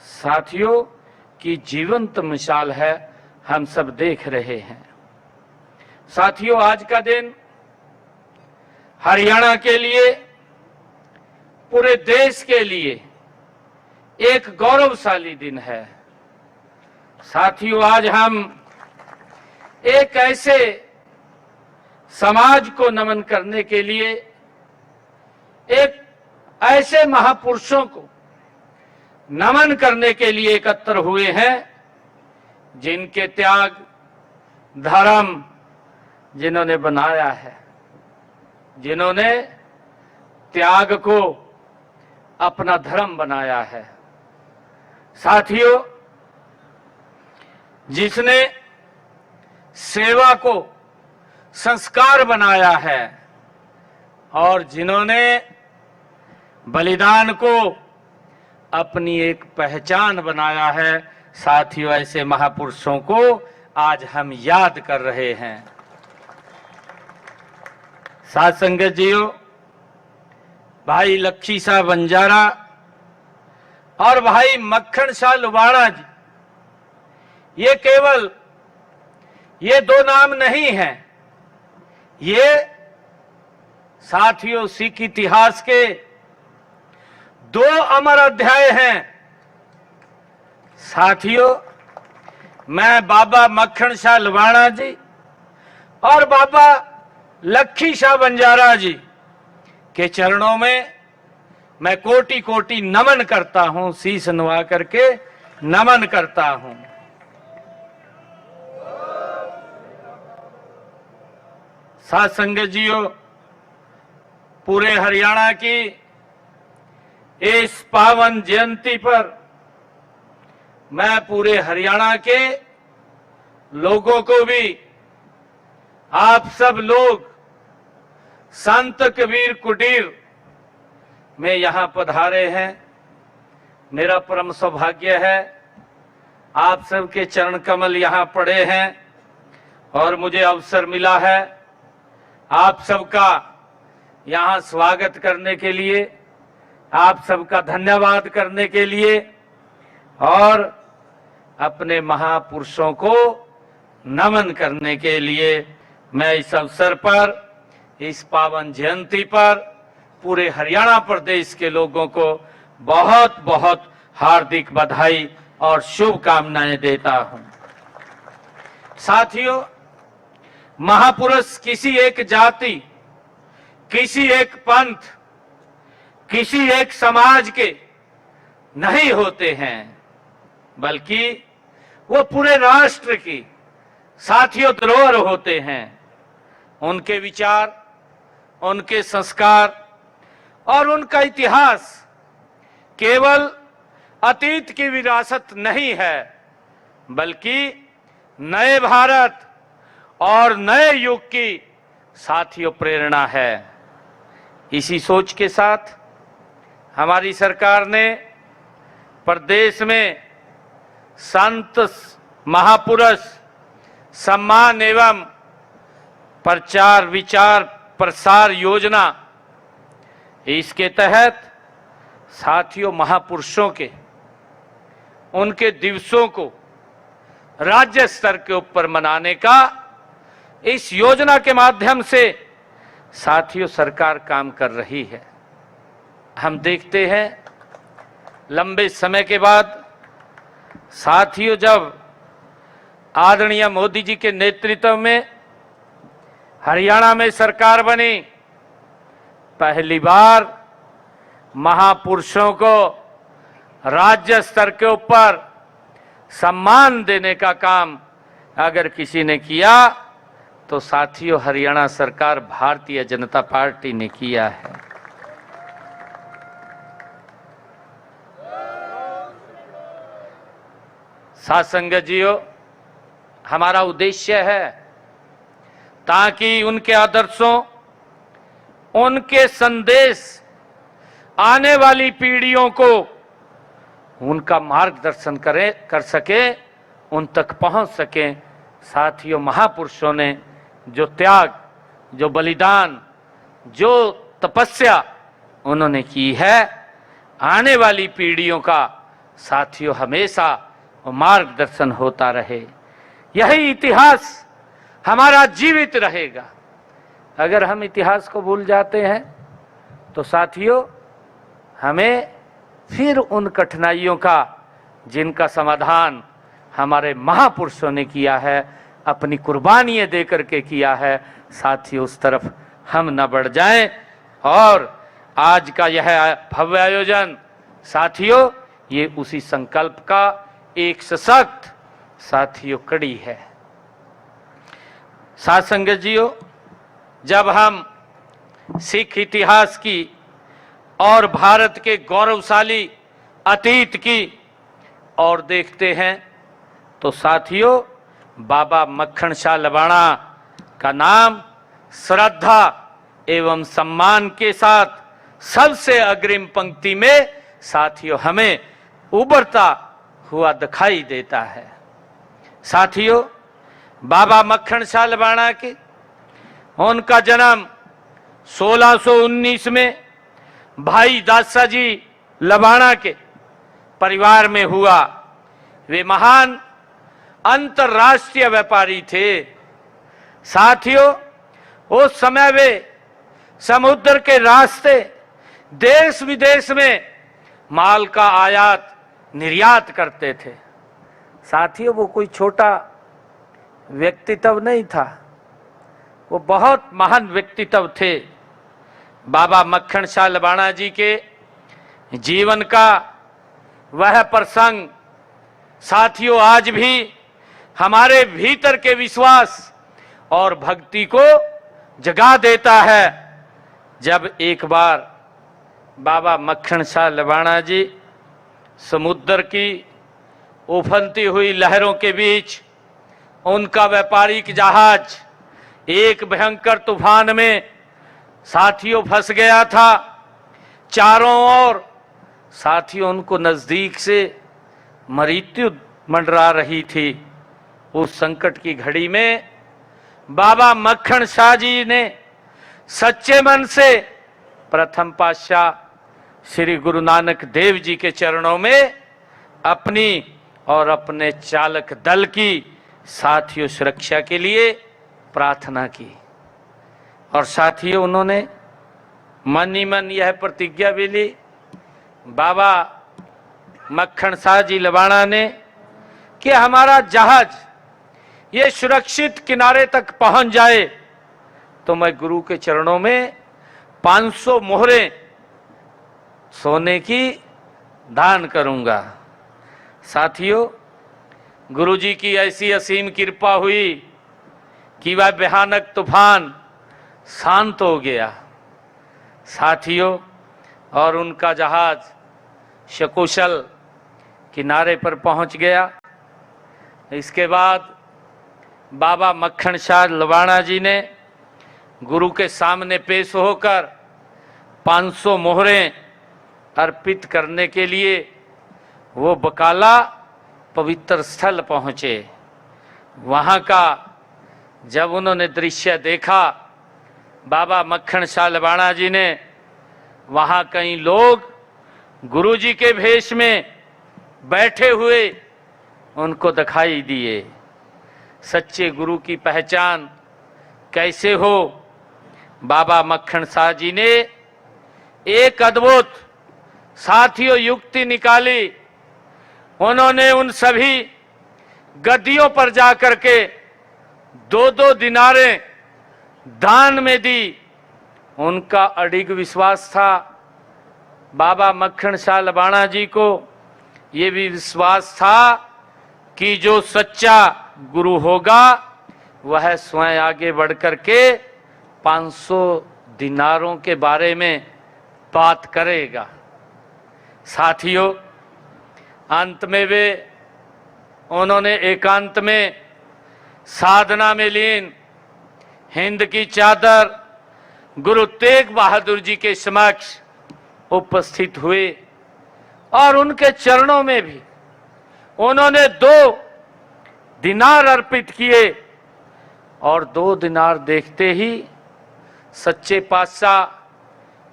साथियों की जीवंत मिसाल है, हम सब देख रहे हैं। साथियों, आज का दिन हरियाणा के लिए, पूरे देश के लिए एक गौरवशाली दिन है। साथियों, आज हम एक ऐसे समाज को नमन करने के लिए, एक ऐसे महापुरुषों को नमन करने के लिए एकत्र हुए हैं जिनके त्याग, धर्म जिन्होंने बनाया है, जिन्होंने त्याग को अपना धर्म बनाया है। साथियों, जिसने सेवा को संस्कार बनाया है और जिन्होंने बलिदान को अपनी एक पहचान बनाया है, साथियों, ऐसे महापुरुषों को आज हम याद कर रहे हैं। साथ संगत जीओ, भाई लक्खी शाह बंजारा और भाई मक्खन शाह लुबाणा जी, ये केवल ये दो नाम नहीं हैं, ये साथियों सिख इतिहास के दो अमर अध्याय हैं। साथियों, मैं बाबा मक्खन शाह लुबाणा जी और बाबा लक्खी शाह बंजारा जी के चरणों में मैं कोटि कोटि नमन करता हूं, शीश नवा करके नमन करता हूं। साथ संगत जीओ, पूरे हरियाणा की इस पावन जयंती पर मैं पूरे हरियाणा के लोगों को भी, आप सब लोग संत कबीर कुटीर में यहां पधारे हैं, मेरा परम सौभाग्य है। आप सबके चरण कमल यहां पड़े हैं और मुझे अवसर मिला है आप सबका यहां स्वागत करने के लिए, आप सबका धन्यवाद करने के लिए और अपने महापुरुषों को नमन करने के लिए मैं इस अवसर पर, इस पावन जयंती पर पूरे हरियाणा प्रदेश के लोगों को बहुत बहुत हार्दिक बधाई और शुभकामनाएं देता हूं। साथियों, महापुरुष किसी एक जाति, किसी एक पंथ, किसी एक समाज के नहीं होते हैं, बल्कि वो पूरे राष्ट्र की साथियों धरोहर होते हैं। उनके विचार, उनके संस्कार और उनका इतिहास केवल अतीत की विरासत नहीं है, बल्कि नए भारत और नए युग की साथियों प्रेरणा है। इसी सोच के साथ हमारी सरकार ने प्रदेश में संत महापुरुष सम्मान एवं प्रचार विचार प्रसार योजना, इसके तहत साथियों महापुरुषों के उनके दिवसों को राज्य स्तर के ऊपर मनाने का इस योजना के माध्यम से साथियों सरकार काम कर रही है। हम देखते हैं लंबे समय के बाद साथियों, जब आदरणीय मोदी जी के नेतृत्व में हरियाणा में सरकार बनी, पहली बार महापुरुषों को राज्य स्तर के ऊपर सम्मान देने का काम अगर किसी ने किया तो साथियों हरियाणा सरकार भारतीय जनता पार्टी ने किया है। साथ संगत जीओ, हमारा उद्देश्य है ताकि उनके आदर्शों, उनके संदेश आने वाली पीढ़ियों को उनका मार्गदर्शन कर सके, उन तक पहुंच सके। साथियों, महापुरुषों ने जो त्याग, जो बलिदान, जो तपस्या उन्होंने की है, आने वाली पीढ़ियों का साथियों हमेशा वो मार्गदर्शन होता रहे। यही इतिहास हमारा जीवित रहेगा। अगर हम इतिहास को भूल जाते हैं तो साथियों हमें फिर उन कठिनाइयों का, जिनका समाधान हमारे महापुरुषों ने किया है, अपनी कुर्बानियां देकर के किया है, साथियों उस तरफ हम न बढ़ जाएं। और आज का यह भव्य आयोजन साथियों ये उसी संकल्प का एक सशक्त साथियों कड़ी है। साथ संगत जियो, जब हम सिख इतिहास की और भारत के गौरवशाली अतीत की ओर देखते हैं तो साथियों बाबा मक्खन शाह लबाणा का नाम श्रद्धा एवं सम्मान के साथ सबसे अग्रिम पंक्ति में साथियों हमें उभरता हुआ दिखाई देता है। साथियों बाबा मक्खन शाह लबाणा के उनका जन्म 1619 में भाई दासा जी लबाणा के परिवार में हुआ। वे महान अंतरराष्ट्रीय व्यापारी थे। साथियों उस समय वे समुद्र के रास्ते देश विदेश में माल का आयात निर्यात करते थे। साथियों वो कोई छोटा व्यक्तित्व नहीं था, वो बहुत महान व्यक्तित्व थे। बाबा मक्खन शाह लबाणा जी के जीवन का वह प्रसंग साथियों आज भी हमारे भीतर के विश्वास और भक्ति को जगा देता है। जब एक बार बाबा मक्खन शाह लबाणा जी समुद्र की उफनती हुई लहरों के बीच उनका व्यापारिक जहाज एक भयंकर तूफान में साथियों फंस गया था। चारों ओर साथियों उनको नजदीक से मृत्यु मंडरा रही थी। उस संकट की घड़ी में बाबा मक्खन शाह जी ने सच्चे मन से प्रथम पातशाह श्री गुरु नानक देव जी के चरणों में अपनी और अपने चालक दल की साथियों सुरक्षा के लिए प्रार्थना की। और साथियों उन्होंने मन ही मन यह प्रतिज्ञा भी ली, बाबा मक्खन शाह जी लबाणा ने, कि हमारा जहाज ये सुरक्षित किनारे तक पहुंच जाए तो मैं गुरु के चरणों में 500 मोहरें सोने की दान करूंगा। साथियों गुरु जी की ऐसी असीम कृपा हुई कि वह भयानक तूफान शांत हो गया। साथियों और उनका जहाज सकुशल किनारे पर पहुंच गया। इसके बाद बाबा मक्खन शाह लबाणा जी ने गुरु के सामने पेश होकर 500 मोहरें अर्पित करने के लिए वो बकाला पवित्र स्थल पहुंचे। वहां का जब उन्होंने दृश्य देखा, बाबा मक्खन शाह लबाणा जी ने, वहां कई लोग गुरु जी के भेष में बैठे हुए उनको दिखाई दिए। सच्चे गुरु की पहचान कैसे हो? बाबा मक्खन शाह जी ने एक अद्भुत साथियों युक्ति निकाली। उन्होंने उन सभी गद्दियों पर जाकर के 2-2 दिनारें दान में दी। उनका अडिग विश्वास था। बाबा मक्खन शाह लबाणा जी को ये भी विश्वास था कि जो सच्चा गुरु होगा वह स्वयं आगे बढ़ कर के 500 दिनारों के बारे में बात करेगा। साथियों अंत में वे उन्होंने एकांत में साधना में लीन हिंद की चादर गुरु तेग बहादुर जी के समक्ष उपस्थित हुए और उनके चरणों में भी उन्होंने 2 दिनार अर्पित किए। और 2 दिनार देखते ही सच्चे पातशाह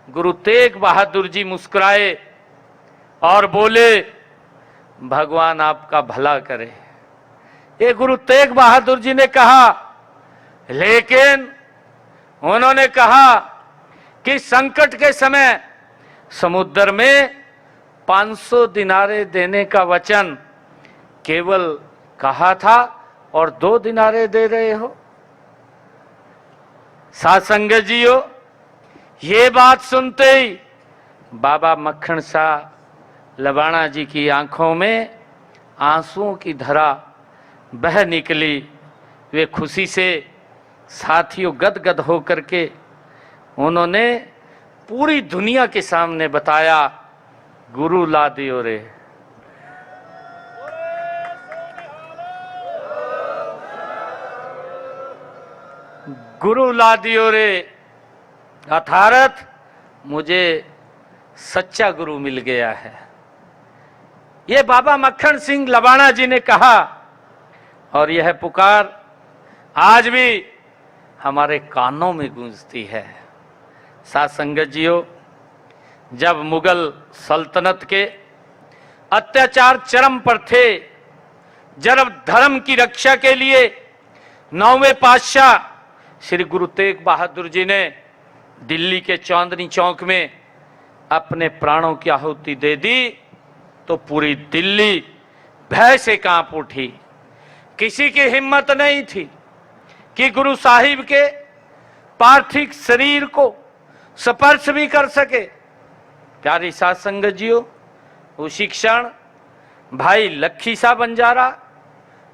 गुरु तेग बहादुर जी मुस्कुराए और बोले, भगवान आपका भला करे, ये गुरु तेग बहादुर जी ने कहा। लेकिन उन्होंने कहा कि संकट के समय समुद्र में 500 दिनारे देने का वचन केवल कहा था और 2 दिनारे दे रहे हो। साध संगत जीओ, ये बात सुनते ही बाबा मक्खन शाह लबाणा जी की आंखों में आंसुओं की धारा बह निकली। वे खुशी से साथियों गदगद होकर के उन्होंने पूरी दुनिया के सामने बताया, गुरु ला दियो रे। गुरु ला दियो रे, अर्थात मुझे सच्चा गुरु मिल गया है। ये बाबा मक्खन सिंह लबाणा जी ने कहा और यह पुकार आज भी हमारे कानों में गूंजती है। साथ संगत जीओ, जब मुगल सल्तनत के अत्याचार चरम पर थे, जब धर्म की रक्षा के लिए 9वें पातशाह श्री गुरु तेग बहादुर जी ने दिल्ली के चांदनी चौक में अपने प्राणों की आहुति दे दी, तो पूरी दिल्ली भय से कांप उठी। किसी की हिम्मत नहीं थी कि गुरु साहिब के पार्थिव शरीर को स्पर्श भी कर सके। प्यारी साध संगत जीओ, उसी क्षण भाई लखी शाह बंजारा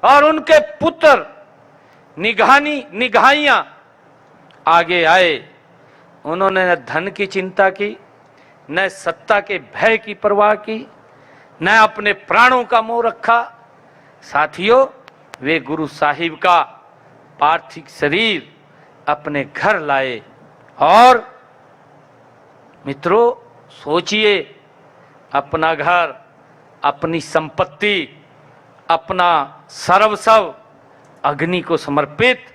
और उनके पुत्र निगाहियां आगे आए। उन्होंने न धन की चिंता की, न सत्ता के भय की परवाह की, न अपने प्राणों का मोह रखा। साथियों, वे गुरु साहिब का पार्थिव शरीर अपने घर लाए। और मित्रों, सोचिए, अपना घर, अपनी संपत्ति, अपना सर्वस्व अग्नि को समर्पित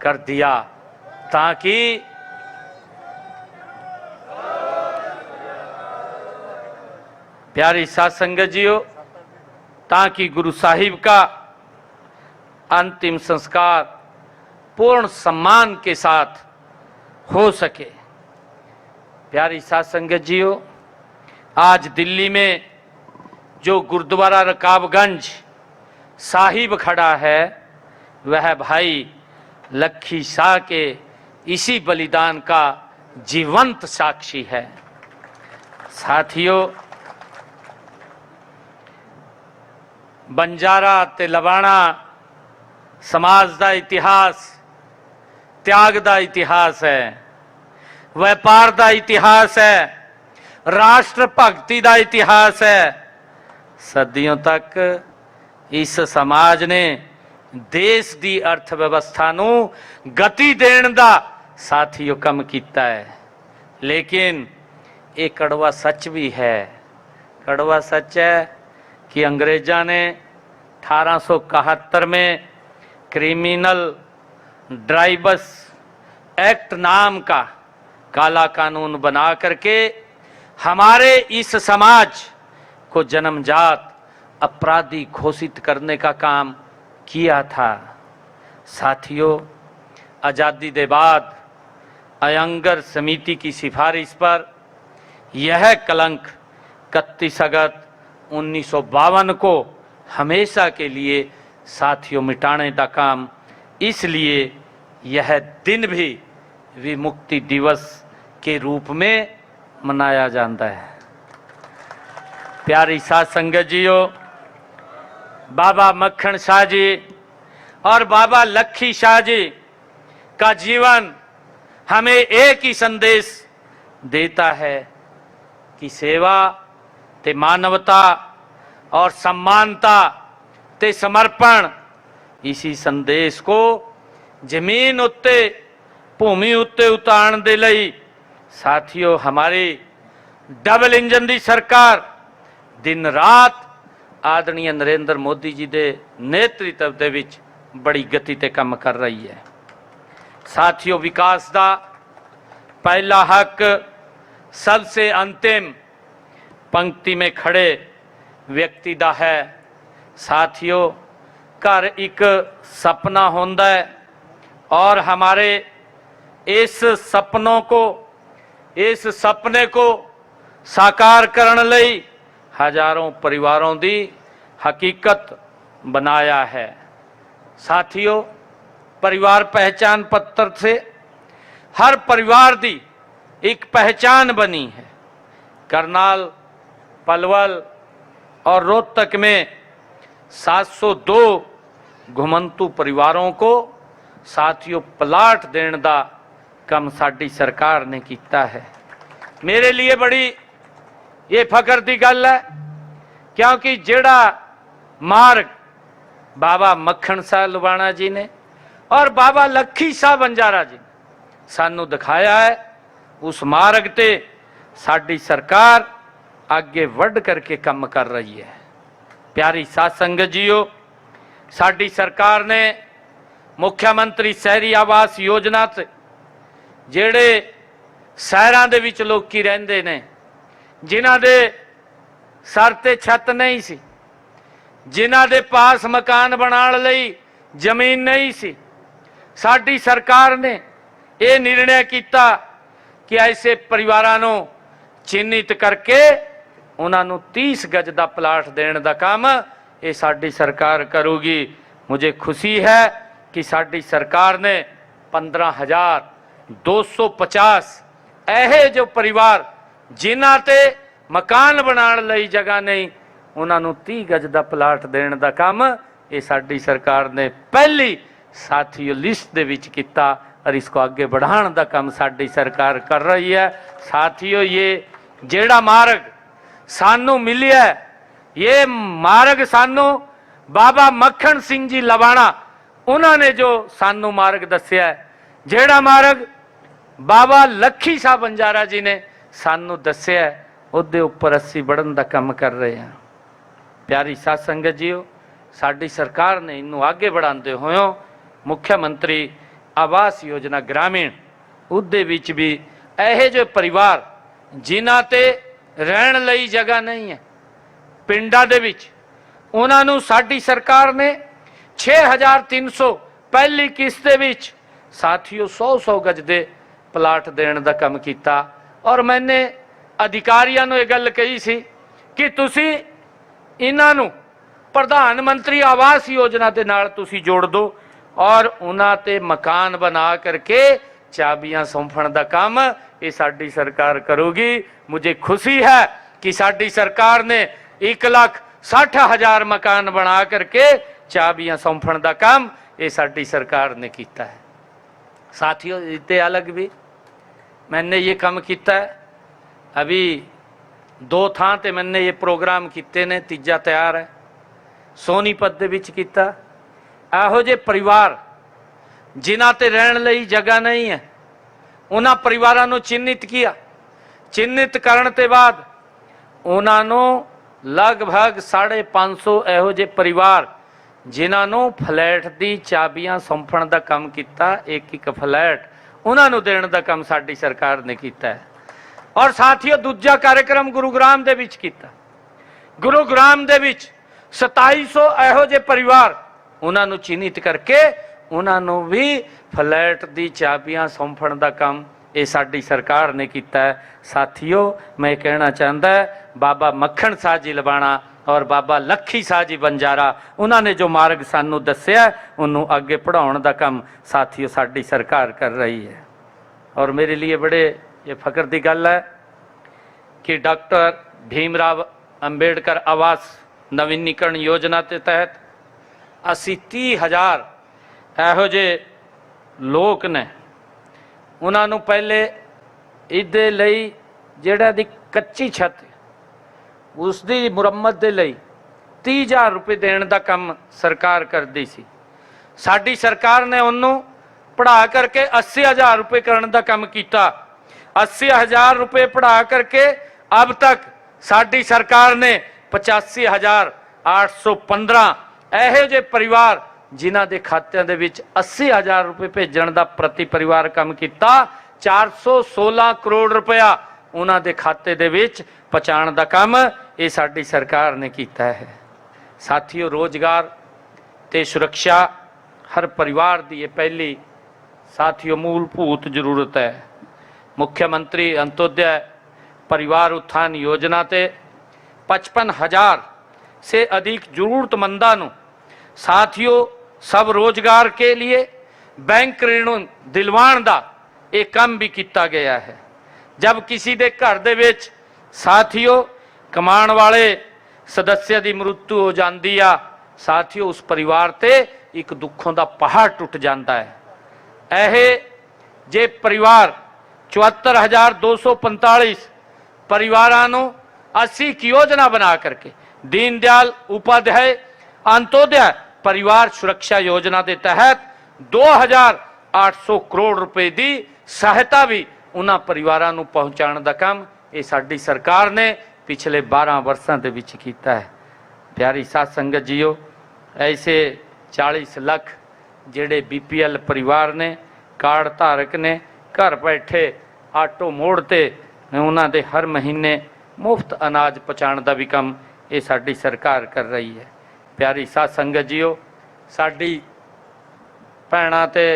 कर दिया ताकि प्यारी साध संगत जीओ, ताकि गुरु साहिब का अंतिम संस्कार पूर्ण सम्मान के साथ हो सके। प्यारी साध संगत जीओ, आज दिल्ली में जो गुरुद्वारा रकाबगंज साहिब खड़ा है, वह भाई लखी शाह के इसी बलिदान का जीवंत साक्षी है। साथियों, बंजारा ते लबाणा समाज का इतिहास त्याग का इतिहास है, व्यापार का इतिहास है, राष्ट्र भक्ति का इतिहास है। सदियों तक इस समाज ने देश की अर्थव्यवस्था नू गति देने का साथियों कम किया है। लेकिन ये कड़वा सच भी है। कड़वा सच है कि अंग्रेज़ों ने 1871 में क्रिमिनल ड्राइवर्स एक्ट नाम का काला कानून बना करके हमारे इस समाज को जन्मजात अपराधी घोषित करने का काम किया था। साथियों, आज़ादी के बाद अयंगर समिति की सिफारिश पर यह कलंक 31 अगस्त 1952 को हमेशा के लिए साथियों मिटाने का काम, इसलिए यह दिन भी विमुक्ति दिवस के रूप में मनाया जाता है। प्यारी साध संगत जीओ, बाबा मक्खन शाह जी और बाबा लखी शाह जी का जीवन हमें एक ही संदेश देता है कि सेवा ते मानवता और सम्मानता ते समर्पण, इसी संदेश को जमीन उत्ते भूमि उत्ते उतारन दे लई साथियों हमारी डबल इंजन दी सरकार दिन रात आदरणीय नरेंद्र मोदी जी के नेतृत्व दे विच बड़ी गति ते काम कर रही है। साथियों, विकास का पहला हक सबसे अंतिम पंक्ति में खड़े व्यक्ति दा है। साथियों, घर एक सपना होंदा है और हमारे इस सपने को साकार करने लई हजारों परिवारों की हकीकत बनाया है। साथियों, परिवार पहचान पत्र से हर परिवार की एक पहचान बनी है। करनाल, पलवल और रोहतक में 702 घुमंतू परिवारों को साथियों प्लाट देने का काम साडी सरकार ने किया है। मेरे लिए बड़ी ये फकर की गल है, क्योंकि जेड़ा मार्ग बाबा मक्खन शाह लुबाणा जी ने और बाबा लखी शाह बंजारा जी ने सानू दिखाया है, उस मार्ग ते साडी सरकार आगे बढ़ करके काम कर रही है। प्यारी साध संगत जीओ, साडी सरकार ने मुख्यमंत्री शहरी आवास योजना से जेड़े शहरां दे विच लोकी रहिंदे ने, जिन्हां दे सर ते छत नहीं सी, जिन्हां दे पास मकान बनाने लई जमीन नहीं सी, साडी सरकार ने यह निर्णय किया कि ऐसे परिवारां नूं चिन्हित करके उन्होंने 30 गज का प्लाट देने का काम ये साडी सरकार करूगी। मुझे खुशी है कि साडी सरकार ने 15,250 ऐसे जो परिवार जिन्हां ते मकान बनाने लई जगह नहीं, उन्होंने 30 गज का प्लाट देने का काम ये साडी सरकार ने पहली साथियों लिस्ट दे विच कीता और इसको आगे बढ़ाने का काम साडी सरकार कर रही है। साथियों, ये जेड़ा मार्ग सानू मिलिया है, ये मार्ग सानू बाबा मक्खन सिंह जी लवाणा उन्होंने जो सानू मार्ग दस्या है, जेड़ा मार्ग बाबा लखी शाह बंजारा जी ने सानू दस्या है, उहदे उपर असी बढ़न का काम कर रहे हैं। प्यारी साध संगत जीओ, साडी सरकार ने इनू आगे बढ़ाते हुए मुख्यमंत्री आवास योजना ग्रामीण उहदे विच भी ऐसे जो परिवार जिन्हां ते रहन लई जगह नहीं है पिंडां दे विच, उन्होंने साडी सरकार ने 6,300 पहली किस्त दे विच साथियों 100 गज दे प्लाट देने का काम किया। और मैंने अधिकारियों ने यह गल कही सी कि तुसी इन्हां नूं प्रधानमंत्री आवास योजना के नाल तुसी जोड़ दो और उन्हां ते मकान बना करके चाबियां सौंपण का काम ये साडी सरकार करूगी। मुझे खुशी है कि साडी सरकार ने 1,60,000 मकान बना करके चाबियां सौंपण का काम ये साडी सरकार ने किया है। साथियों, इससे अलग भी मैंने ये काम किया है। अभी 2 थां ते मैंने ये प्रोग्राम किए ने, तीजा तैयार है। सोनीपत दे विच कीता। ਇਹੋ ਜਿਹੇ परिवार जिन्हां ते रहन लई जगह नहीं है, उन्हां परिवारां नूं चिन्हित किया। चिन्हित करने के बाद उन्होंने लगभग 550 ਇਹੋ ਜਿਹੇ परिवार जिन्हां नूं फ्लैट की चाबियां सौंपण का काम किया। एक फ्लैट उन्होंने देने का काम साडी सरकार ने किया है। और साथियों, दूजा कार्यक्रम गुरुग्राम दे विच कीता। गुरुग्राम दे विच 2700 ਇਹੋ ਜਿਹੇ परिवार उन्होंने चिन्हित करके उन्होंने भी फ्लैट की चाबियां सौंपण का काम ये साडी सरकार ने किया है। साथियों, मैं कहना चाहता है बाबा मक्खन शाह जी लवाणा और बाबा लखी शाह जी बंजारा उन्होंने जो मार्ग सानू दस्या उन्होंने आगे पढ़ाने का काम साथियों साडी सरकार कर रही है। और मेरे लिए बड़े ये फकर की गल है कि डॉक्टर भीमराव अंबेडकर आवास नवीनीकरण योजना के तहत असी 30,000 ਇਹੋ ਜਿਹੇ लोग ने उन्होंने पहले इहदे लई जिहड़ा दी कच्ची छत उसकी मुरम्मत के लिए 30,000 रुपये देने का काम सरकार करती सी। साडी सरकार ने उन्होंने पढ़ा करके 80,000 रुपये करने का काम किया। 80,000 रुपये पढ़ा करके अब तक साडी सरकार ने 85,815 ਇਹੋ ਜਿਹੇ परिवार जिन्हां दे खात्यां दे विच 80,000 रुपये भेजण दा प्रति परिवार काम किया। 416 करोड़ रुपया उन्हां दे खाते दे विच पहुंचाण दा काम ये साडी सरकार ने कीता है। साथियों, रोजगार ते सुरक्षा हर परिवार की ये पहली साथियों मूलभूत जरूरत है। मुख्यमंत्री अंत्योदय परिवार उत्थान योजना ते 55,000 से अधिक जरूरतमंदा नूं साथियों सब रोजगार के लिए बैंक ऋण दिलवाण दा एक काम भी किया गया है। जब किसी दे घर दे विच साथियों कमाण वाले सदस्य की मृत्यु हो जाती आ साथियों उस परिवार ते एक दुखों का पहाड़ टुट जाता है। यह जे परिवार 74,245 परिवारां नूं 80 की योजना बना करके दीन दयाल उपाध्याय अंत्योदय परिवार सुरक्षा योजना के तहत 2,800 करोड़ रुपए की सहायता भी उन्हां परिवारां नूं पहुंचाने का काम ये साडी सरकार ने पिछले 12 वर्षों के विच कीता है। प्यारी साध संगत जीओ, ऐसे 40 लाख जेड़े BPL परिवार ने कार्ड धारक ने घर बैठे आटो मोड़ते उन्होंने हर महीने मुफ्त अनाज पहुँचाने का भी काम ये साडी सरकार कर रही है। प्यारी साध संगत जीओ, साडी भैणां ते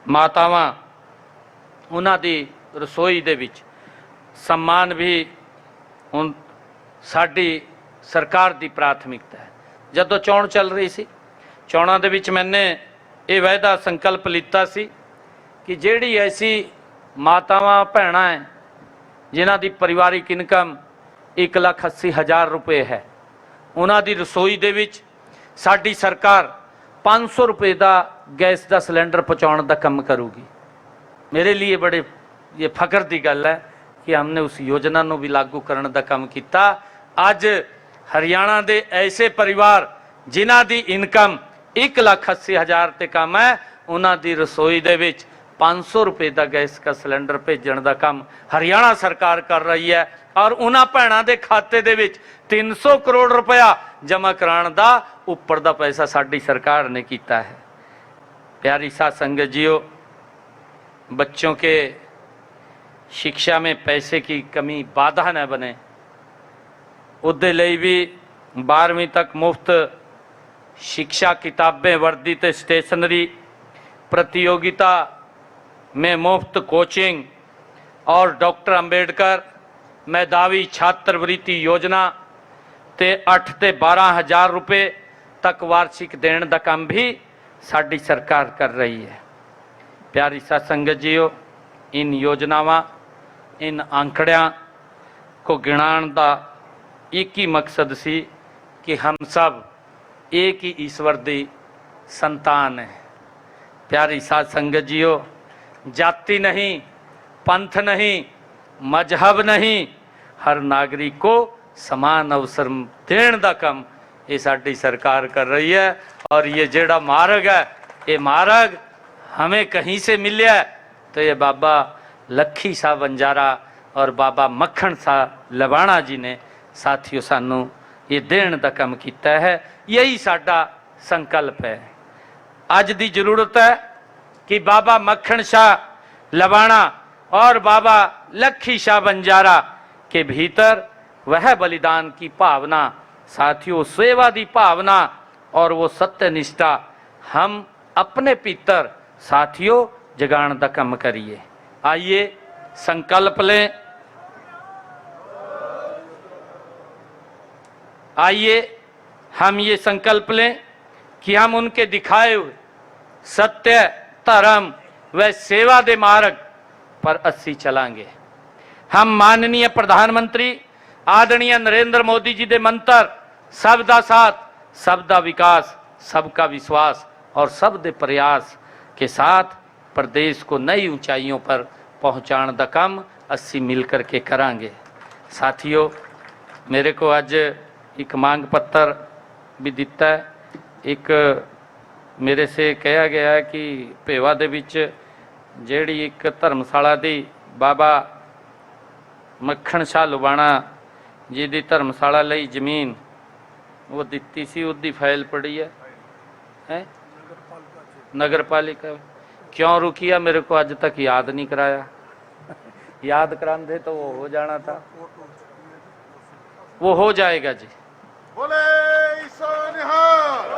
मातावां उन्हां दी रसोई दे विच सम्मान भी हुण साडी सरकार की प्राथमिकता है। जदों चोण चल रही सी, चोणां दे विच मैंने ये वायदा संकल्प लिता सी कि जिहड़ी ऐसी मातावां भैणां है जिन्हां दी परिवारिक इनकम 1,80,000 रुपए है, उन्हां दी रसोई दे विच साडी सरकार 500 रुपए का गैस का सिलेंडर पहुँचाने का काम करूगी। मेरे लिए बड़े ये फख्र की गल है कि हमने उस योजना को भी लागू करने का काम किया। अज हरियाणा के ऐसे परिवार जिन्हां दी इनकम 1,80,000 ते कम है, उन्हां दी रसोई दे विच 500 रुपए का गैस का सिलेंडर भेजण का काम हरियाणा सरकार कर रही है और उन्हां भैणां दे खाते दे विच 300 करोड़ रुपया जमा कराने का उपर का पैसा साडी सरकार ने किया है। प्यारी साध संगत जीओ, बच्चों के शिक्षा में पैसे की कमी बाधा न बने उहदे लई भी 12वीं तक मुफ्त शिक्षा, किताबें, वर्दी ते स्टेशनरी, प्रतियोगिता में मुफ्त कोचिंग और डॉक्टर अंबेडकर मेधावी छात्रवृत्ति योजना ते 8 ते 12,000 रुपए तक वार्षिक देने का काम भी साडी सरकार कर रही है। प्यारी साध संगत जीओ, इन योजनावां, इन आंकड़ियां को गिनाण का एक ही मकसद सी कि हम सब एक ही ईश्वर की संतान है। प्यारी साध संगत जीओ, जाति नहीं, पंथ नहीं, मजहब नहीं, हर नागरिक को समान अवसर देने का काम ये साडी सरकार कर रही है। और ये जेड़ा मार्ग है, ये मार्ग हमें कहीं से मिले तो ये बाबा लखी शाह बंजारा और बाबा मक्खन शाह लवाणा जी ने साथियों सानू ये देने का काम किया है। यही साडा संकल्प है। अज दी जरूरत है कि बाबा मक्खन शाह लवाणा और बाबा लखी शाह बंजारा के भीतर वह बलिदान की भावना, साथियों सेवा की भावना और वो सत्य निष्ठा हम अपने भीतर साथियों जगाण का काम करिए। आइए संकल्प लें, आइए हम ये संकल्प लें कि हम उनके दिखाए हुए सत्य, धर्म व सेवा के मार्ग पर अस्सी चलांगे। हम माननीय प्रधानमंत्री आदरणीय नरेंद्र मोदी जी के मंत्र सबका साथ, सबका विकास, सबका विश्वास और सबके प्रयास के साथ प्रदेश को नई ऊंचाइयों पर पहुंचाने का काम अस्सी मिल करके करांगे। साथियों, मेरे को आज एक मांग पत्र भी दिता है। एक मेरे से कहा गया है कि भेवा दे विच जेड़ी एक धर्मशाला दी बाबा मक्खन शाह लुबाणा जी दी धर्मशाला लई जमीन वो दिती सी, उसकी फाइल पड़ी है नगर पालिका। क्यों रुकी है मेरे को अज तक याद नहीं कराया। याद कराते तो वो हो जाना था। वो हो जाएगा जी। बोले सो निहाल।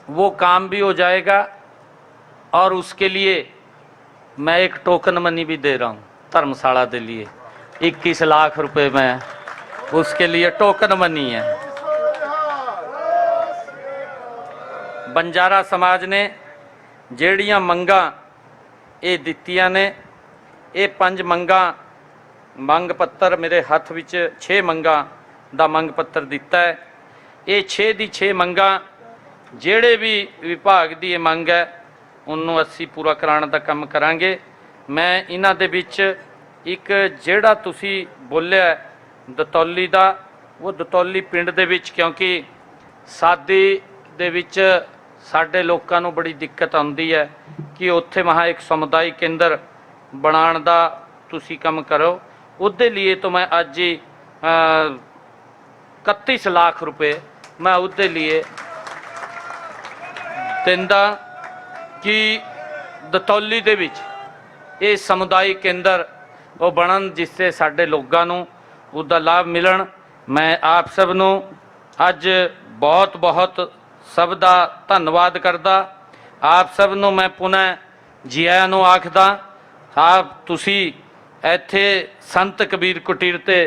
वो काम भी हो जाएगा और उसके लिए मैं एक टोकन मनी भी दे रहा हूँ धर्मशाला के लिए 21 लाख रुपए में उसके लिए टोकन मनी है। बंजारा समाज ने ਜਿਹੜੀਆਂ ਮੰਗਾਂ ਇਹ ਦਿੱਤੀਆਂ ਨੇ, ਇਹ 5 ਮੰਗਾਂ ਮੰਗ ਪੱਤਰ ਮੇਰੇ ਹੱਥ ਵਿੱਚ 6 ਮੰਗਾਂ ਦਾ ਮੰਗ ਪੱਤਰ ਦਿੱਤਾ ਹੈ। ਇਹ 6 ਦੀ 6 ਮੰਗਾਂ ਜਿਹੜੇ ਵੀ ਵਿਭਾਗ ਦੀ ਇਹ ਮੰਗ ਹੈ ਉਹਨੂੰ ਅਸੀਂ ਪੂਰਾ ਕਰਾਉਣ ਦਾ ਕੰਮ ਕਰਾਂਗੇ। ਮੈਂ ਇਹਨਾਂ ਦੇ ਵਿੱਚ ਇੱਕ ਜਿਹੜਾ ਤੁਸੀਂ ਬੋਲਿਆ ਦਤੌਲੀ ਦਾ, ਉਹ ਦਤੌਲੀ ਪਿੰਡ ਦੇ ਵਿੱਚ ਕਿਉਂਕਿ ਸਾਦੀ ਦੇ ਵਿੱਚ ਸਾਡੇ ਲੋਕਾਂ ਨੂੰ ਬੜੀ ਦਿੱਕਤ ਆਉਂਦੀ ਹੈ ਕਿ ਉੱਥੇ ਮਹਾ ਇੱਕ ਸਮੁਦਾਇਕ ਕੇਂਦਰ ਬਣਾਉਣ ਦਾ ਤੁਸੀਂ ਕੰਮ ਕਰੋ। ਉਹਦੇ ਲਈ तो मैं आज ही 31 लाख रुपए मैं उसके लिए ਦਿੰਦਾ कि दतौली ਦੇ ਵਿੱਚ ਇਹ ਸਮੁਦਾਇਕ ਕੇਂਦਰ ਉਹ ਬਣਨ ਜਿससे ਸਾਡੇ ਲੋਕਾਂ ਨੂੰ ਉਹਦਾ ਲਾਭ ਮਿਲਣ। मैं आप सब ਨੂੰ ਅੱਜ बहुत बहुत ਸਭ ਦਾ ਧੰਨਵਾਦ ਕਰਦਾ। ਆਪ ਸਭ ਨੂੰ ਮੈਂ ਪੁਨः ਜੀ ਆਇਆਂ ਨੂੰ ਆਖਦਾ। ਆਪ ਤੁਸੀਂ ਇੱਥੇ ਸੰਤ ਕਬੀਰ ਕੁਟੀਰ ਤੇ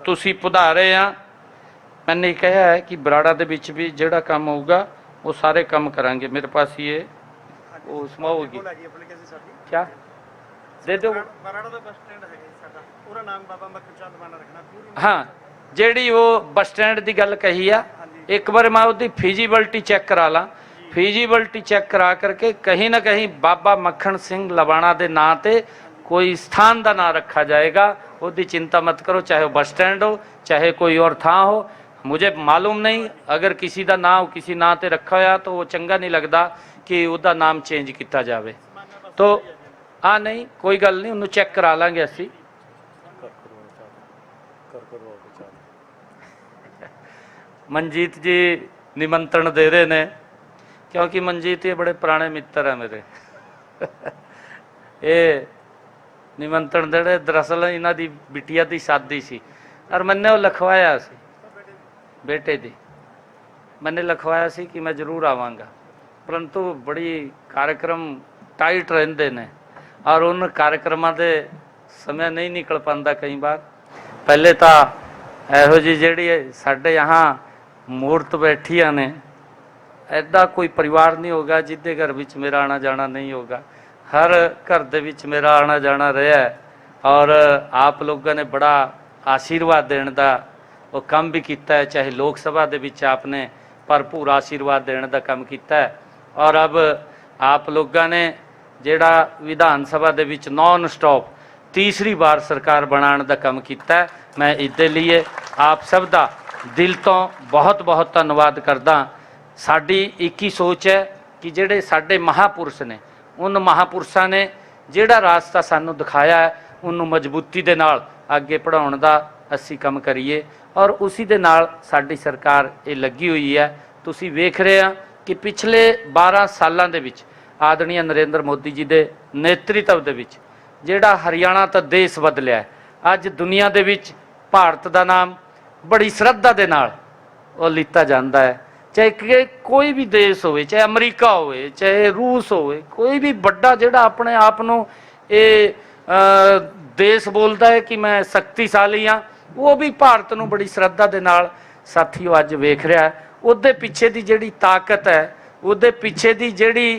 ਤੁਸੀਂ ਪਧਾਰੇ ਆ। मैंने कहा है कि बराड़ा ਦੇ ਵਿੱਚ ਵੀ ਜਿਹੜਾ ਕੰਮ ਹੋਊਗਾ वो सारे काम करांगे। मेरे पास ये वो उसमें होगी क्या दे दो। हाँ ਜਿਹੜੀ ਉਹ ਬੱਸ ਸਟੈਂਡ ਦੀ ਗੱਲ ਕਹੀ ਆ, एक बार मैं उसकी फिजिबिलिटी चेक करा ला। फिजिबिलिटी चेक करा करके कहीं ना कहीं बाबा मक्खन सिंह लवाणा के नाँ से कोई स्थान का नाम रखा जाएगा। उसकी चिंता मत करो, चाहे वो बस स्टैंड हो चाहे कोई और थां हो। मुझे मालूम नहीं अगर किसी का नाम किसी नाँ से रखा होया तो वो चंगा नहीं लगता कि उसका नाम चेंज किया जाए। तो हाँ नहीं कोई गल नहीं, उन्होंने चेक करा लांगे असी। मनजीत जी निमंत्रण दे रहे ने क्योंकि मनजीत ये बड़े पुराने मित्र है मेरे। ये निमंत्रण दे रहे, दरअसल इन्हों की बिटिया की शादी सी और मैंने वो लिखवाया सी बेटे दी, मैंने लिखवाया सी कि मैं जरूर आवांगा, परंतु बड़ी कार्यक्रम टाइट रहिंदे ने और उन कार्यक्रमों के समय नहीं निकल पाता कई बार। पहले तो ਇਹੋ जी ਜਿਹੜੀ ਸਾਡੇ यहाँ मूर्त बैठिया ने ऐदा कोई परिवार नहीं होगा जिदे घर विच मेरा आना जाना नहीं होगा। हर घर दे विच मेरा आना जाना रहा है और आप लोगों ने बड़ा आशीर्वाद देने का वो काम भी किया है। चाहे लोक सभा दे विच आपने भरपूर आशीर्वाद देने का काम किया है और अब आप लोगों ने जेड़ा विधान सभा दे विच नॉन स्टॉप तीसरी बार सरकार बनाने का काम किया है। मैं इसके लिए आप सब का दिल तो बहुत बहुत धन्यवाद करदा। साडी एक ही सोच है कि जेड़े साडे महापुरुष ने उन महापुरुषों ने जेड़ा रास्ता सानू दिखाया है उन्होंने मजबूती दे नाल आगे पढ़ाउण दा असी काम करिए और उसी दे नाल साडी सरकार ये लगी हुई है। तुसी वेख रहे हैं कि पिछले 12 सालों दे विच आदरणीय नरेंद्र मोदी जी दे नेतृत्व दे विच जेड़ा हरियाणा तो देश बदलिया है। अज दुनिया दे विच भारत का नाम बड़ी श्रद्धा दे नाल वो लिता जाता है। चाहे कोई भी देश हो, चाहे अमरीका हो, चाहे रूस हो, कोई भी बड़ा जेड़ा अपने आप को ये देश बोलता है कि मैं शक्तिशाली हाँ, वो भी भारत को बड़ी श्रद्धा दे नाल साथियों अज वेख रहा है। उसदे पिछे दी जेड़ी ताकत है, उसदे पिछे दी जेड़ी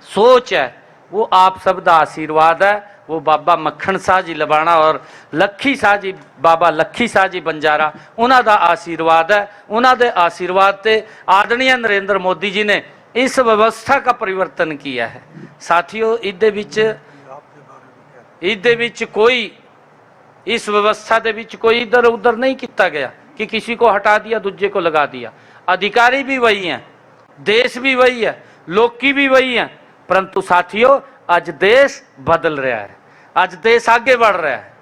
सोच है वो आप सब का आशीर्वाद है। वो बाबा मक्खन शाह जी लवाणा और लखी शाह जी बाबा लखी शाह जी बंजारा उन्हों का आशीर्वाद है। उन्होंने आशीर्वाद से आदरणीय नरेंद्र मोदी जी ने इस व्यवस्था का परिवर्तन किया है। साथियों इहदे विच कोई इस व्यवस्था के विच कोई इधर उधर नहीं किया गया कि किसी को हटा दिया दूजे को लगा दिया। अधिकारी भी वही हैं, देश भी वही है, लोकी भी वही हैं, परंतु साथियों अज देश बदल रहा है, अज देश आगे बढ़ रहा है।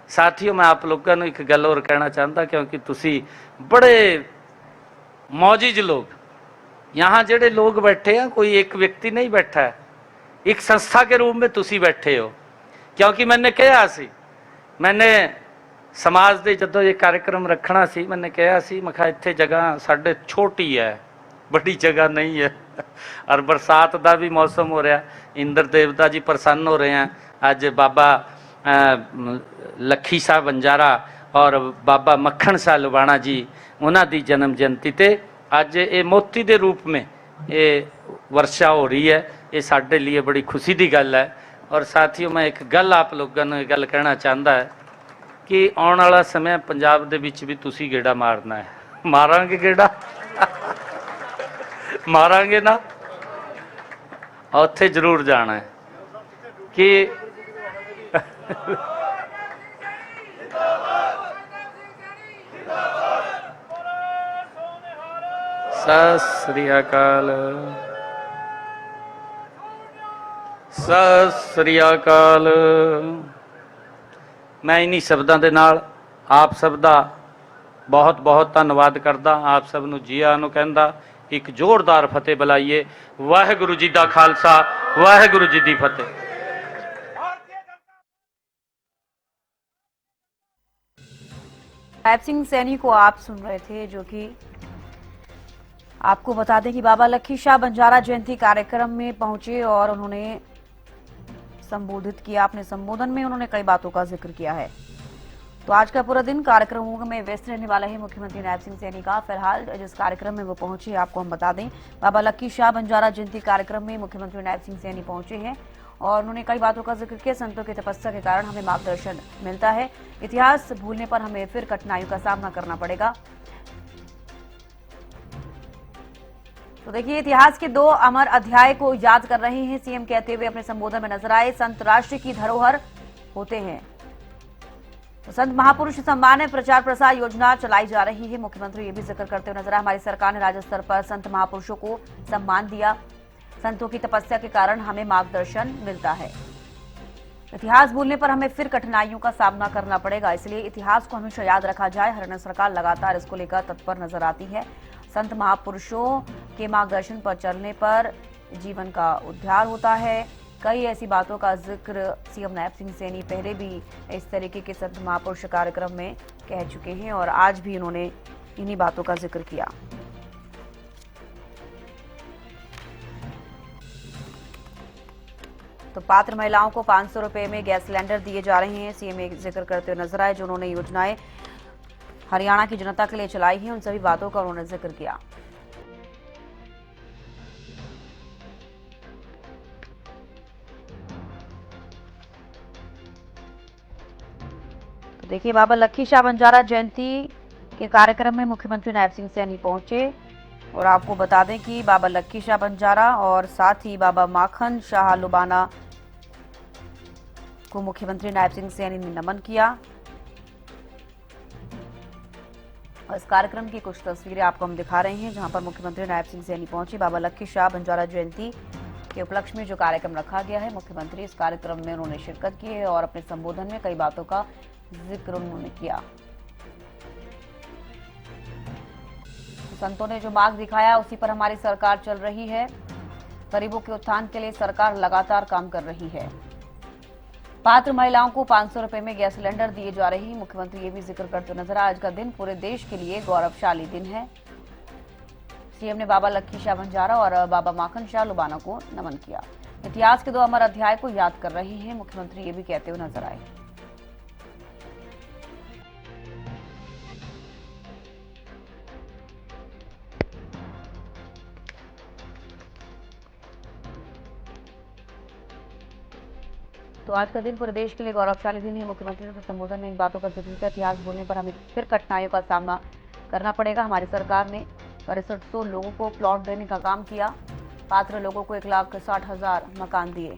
साथियों मैं आप लोगों को एक गल और कहना चाहता क्योंकि तुसी बड़े मौजिज लोग यहाँ जेडे लोग बैठे हैं, कोई एक व्यक्ति नहीं बैठा है, एक संस्था के रूप में तुसी बैठे हो। क्योंकि मैंने कहा सी मैंने समाज ਦੇ ਜਦੋਂ ਇਹ कार्यक्रम ਰੱਖਣਾ ਸੀ मैंने ਕਿਹਾ ਸੀ मैं ਕਿਹਾ ਇੱਥੇ ਜਗ੍ਹਾ ਸਾਡੇ ਛੋਟੀ ਹੈ बड़ी जगह नहीं है और बरसात का भी मौसम हो रहा इंद्र देवता जी प्रसन्न हो रहे हैं अज बाबा लखी शाह बंजारा और बाबा मक्खन शाह लुबाणा जी उन्हों की जन्म जयंती ते अज ये मोती के रूप में ये वर्षा हो रही है ये साडे लिए बड़ी खुशी की गल है। और साथियों मैं एक गल आप लोगों को गल कहना चाहता है कि आने वाला समय पंजाब दे विच भी तुसी गेड़ा मारना है मारांगे गेड़ा मारांगे ना उत्थे जरूर जाना है कि सत श्री अकाल सत श्री अकाल। मैं इन्हीं शब्दों के नाल आप सब का बहुत बहुत धन्यवाद करदा आप सब नूं जी आयां नूं कहंदा एक जोरदार फतेह बुलाइए। वाहिगुरु जी का खालसा वाहिगुरु जी की फतेह। नायब सिंह सैनी को आप सुन रहे थे, जो कि आपको बता दें कि बाबा लखी शाह बंजारा जयंती कार्यक्रम में पहुंचे और उन्होंने संबोधित किया। अपने संबोधन में उन्होंने कई बातों का जिक्र किया है। तो आज का पूरा दिन कार्यक्रमों में व्यस्त रहने वाला है मुख्यमंत्री नायब सिंह सैनी का। फिलहाल जिस कार्यक्रम में वो पहुंचे आपको हम बता दें, बाबा लखी शाह बंजारा जयंती कार्यक्रम में मुख्यमंत्री नायब सिंह सैनी पहुंचे हैं और उन्होंने कई बातों का जिक्र किया। संतों की तपस्या के कारण हमें मार्गदर्शन मिलता है, इतिहास भूलने पर हमें फिर कठिनाइयों का सामना करना पड़ेगा। तो देखिए, इतिहास के 2 अमर अध्याय को याद कर रहे हैं सीएम कहते हुए अपने संबोधन में नजर आए। संत राष्ट्र की धरोहर होते हैं। तो संत महापुरुष सम्मान में प्रचार प्रसार योजना चलाई जा रही है। मुख्यमंत्री ये भी जिक्र करते हुए नजर आए, हमारी सरकार ने राज्य स्तर पर संत महापुरुषों को सम्मान दिया। संतों की तपस्या के कारण हमें मार्गदर्शन मिलता है। इतिहास भूलने पर हमें फिर कठिनाइयों का सामना करना पड़ेगा, इसलिए इतिहास को हमेशा याद रखा जाए। हरियाणा सरकार लगातार इसको लेकर तत्पर नजर आती है। संत महापुरुषों के मार्गदर्शन पर चलने पर जीवन का उद्धार होता है। कई ऐसी बातों का जिक्र सीएम नायब सिंह सैनी पहले भी इस तरीके के संत महापुरुष कार्यक्रम में कह चुके हैं और आज भी उन्होंने इन्हीं बातों का जिक्र किया। तो पात्र महिलाओं को 500 रुपए में गैस सिलेंडर दिए जा रहे हैं। सीएम एक जिक्र करते हुए नजर आए। जो उन्होंने योजनाएं हरियाणा की जनता के लिए चलाई हैं, उन सभी बातों का उन्होंने जिक्र किया। तो देखिए, बाबा लखी शाह बंजारा जयंती के कार्यक्रम में मुख्यमंत्री नायब सिंह सैनी पहुंचे और आपको बता दें कि बाबा लखी शाह बंजारा और साथ ही बाबा माखन शाह लुबाना को मुख्यमंत्री नायब सिंह सैनी ने नमन किया। और इस कार्यक्रम की कुछ तस्वीरें आपको हम दिखा रहे हैं, जहां पर मुख्यमंत्री नायब सिंह सैनी पहुंचे। बाबा लखी शाह बंजारा जयंती के उपलक्ष्य में जो कार्यक्रम रखा गया है, मुख्यमंत्री इस कार्यक्रम में उन्होंने शिरकत की है और अपने संबोधन में कई बातों का जिक्र उन्होंने किया। संतों ने जो मार्ग दिखाया उसी पर हमारी सरकार चल रही है। गरीबों के उत्थान के लिए सरकार लगातार काम कर रही है। पात्र महिलाओं को 500 रुपए में गैस सिलेंडर दिए जा रहे हैं। मुख्यमंत्री ये भी जिक्र करते नजर आए। आज का दिन पूरे देश के लिए गौरवशाली दिन है। सीएम ने बाबा लखी शाह बंजारा और बाबा माखन शाह लुबाना को नमन किया। इतिहास के 2 अमर अध्याय को याद कर रहे हैं। मुख्यमंत्री ये भी कहते हुए नजर आए। तो आज का दिन पूरे देश के लिए गौरवशाली दिन है। मुख्यमंत्री ने संबोधन में इन बातों का जिक्र किया। इतिहास भूलने पर हमें फिर कठिनाइयों का सामना करना पड़ेगा। हमारी सरकार ने 6300 लोगों को प्लॉट देने का काम किया। पात्र लोगों को 1,60,000 मकान दिए।